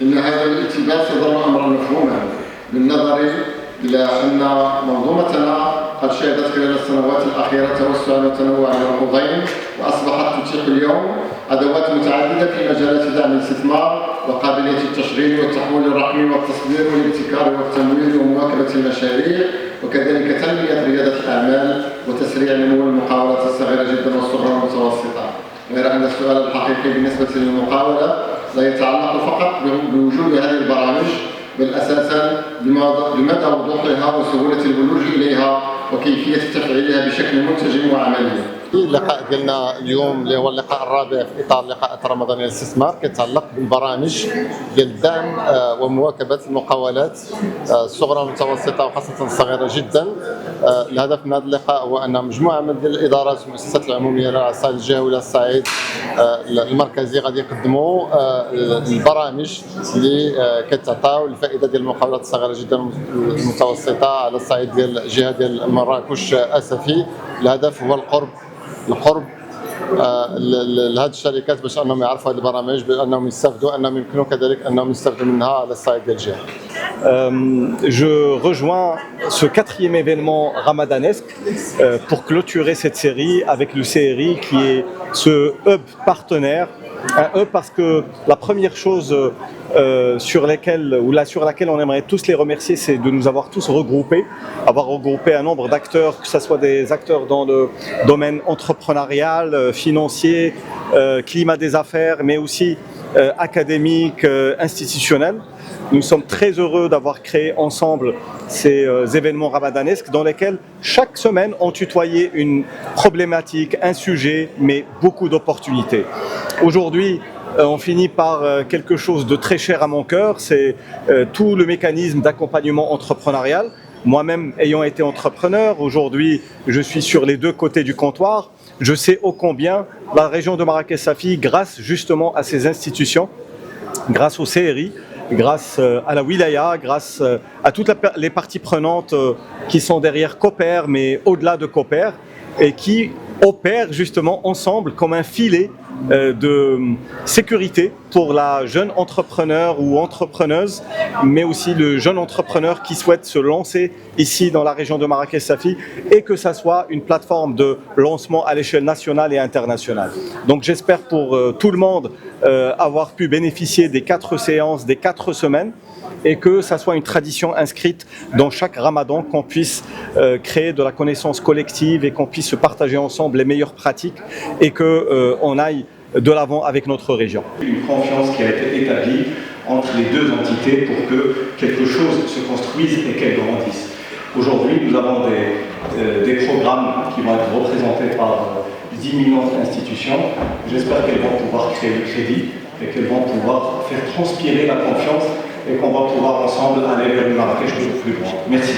إن هذا الالتباس يظل أمرا مفهوما بالنظر إلى أن منظومتنا قد شهدت خلال السنوات الأخيرة توسعا وتنوعا ملحوظين، وأصبحت تتيح اليوم أدوات متعددة في مجالات دعم الاستثمار وقابلية التشغيل والتحويل الرقمي والتصدير والابتكار والتمويل ومواكبة المشاريع، وكذلك تنمية ريادة الأعمال وتسريع نمو المقاولات الصغيرة جدا والصغرى والمتوسطة. غير أن السؤال الحقيقي بالنسبة للمقاولة لا يتعلق فقط بوجود هذه البرامج، بل أساساً بمدى وضوحها وسهولة الولوج إليها وكيفية تفعيلها بشكل منتج وعملي. اللقاء ديالنا اليوم اللي هو اللقاء الرابع في اطار لقاءات رمضان للاستثمار كيتعلق بالبرامج ديال الدعم ومواكبه المقاولات الصغرى والمتوسطه وخاصه الصغيره جدا. الهدف من هذا اللقاء هو ان مجموعه من الادارات والمؤسسات العموميه على الصعيد الجهوي وعلى الصعيد المركزي غادي يقدموا البرامج اللي كتعطاو الفائده ديال المقاولات الصغيره جدا والمتوسطه على الصعيد ديال الجهه ديال مراكش اسفي. الهدف هو القرب لهذه الشركات باش انهم يعرفوا هذه البرامج، بانهم يستافدوا، انهم يمكنوا كذلك انهم يستافدوا منها على الصعيد ديال الجهه. Je rejoins ce quatrième événement ramadanesque pour clôturer cette série avec le CRI qui est ce hub partenaire. Un hub parce que la première chose sur laquelle on aimerait tous les remercier, c'est de nous avoir tous regroupés, avoir regroupé un nombre d'acteurs, que ce soit des acteurs dans le domaine entrepreneurial, financier, climat des affaires, mais aussi académique, institutionnel. Nous sommes très heureux d'avoir créé ensemble ces événements ramadanesques dans lesquels chaque semaine on tutoyait une problématique, un sujet, mais beaucoup d'opportunités. Aujourd'hui, on finit par quelque chose de très cher à mon cœur, c'est tout le mécanisme d'accompagnement entrepreneurial. Moi-même ayant été entrepreneur, aujourd'hui je suis sur les deux côtés du comptoir. Je sais ô combien la région de Marrakech-Safi, grâce justement à ces institutions, grâce au CRI, grâce à la Wilaya, grâce à toutes les parties prenantes qui sont derrière Cooper, mais au-delà de Cooper, et qui opèrent justement ensemble comme un filet de sécurité pour la jeune entrepreneur ou entrepreneuse, mais aussi le jeune entrepreneur qui souhaite se lancer ici dans la région de Marrakech-Safi, et que ça soit une plateforme de lancement à l'échelle nationale et internationale. Donc j'espère pour tout le monde avoir pu bénéficier des 4 séances, des 4 semaines, et que ça soit une tradition inscrite dans chaque ramadan, qu'on puisse créer de la connaissance collective et qu'on puisse se partager ensemble les meilleures pratiques, et qu'on aille de l'avant avec notre région. Une confiance qui a été établie entre les deux entités pour que quelque chose se construise et qu'elle grandisse. Aujourd'hui, nous avons des programmes qui vont être représentés par 10 millions d'institutions. J'espère qu'elles vont pouvoir créer le crédit et qu'elles vont pouvoir faire transpirer la confiance, et qu'on va pouvoir ensemble aller vers le Marrakech de plus loin. Merci.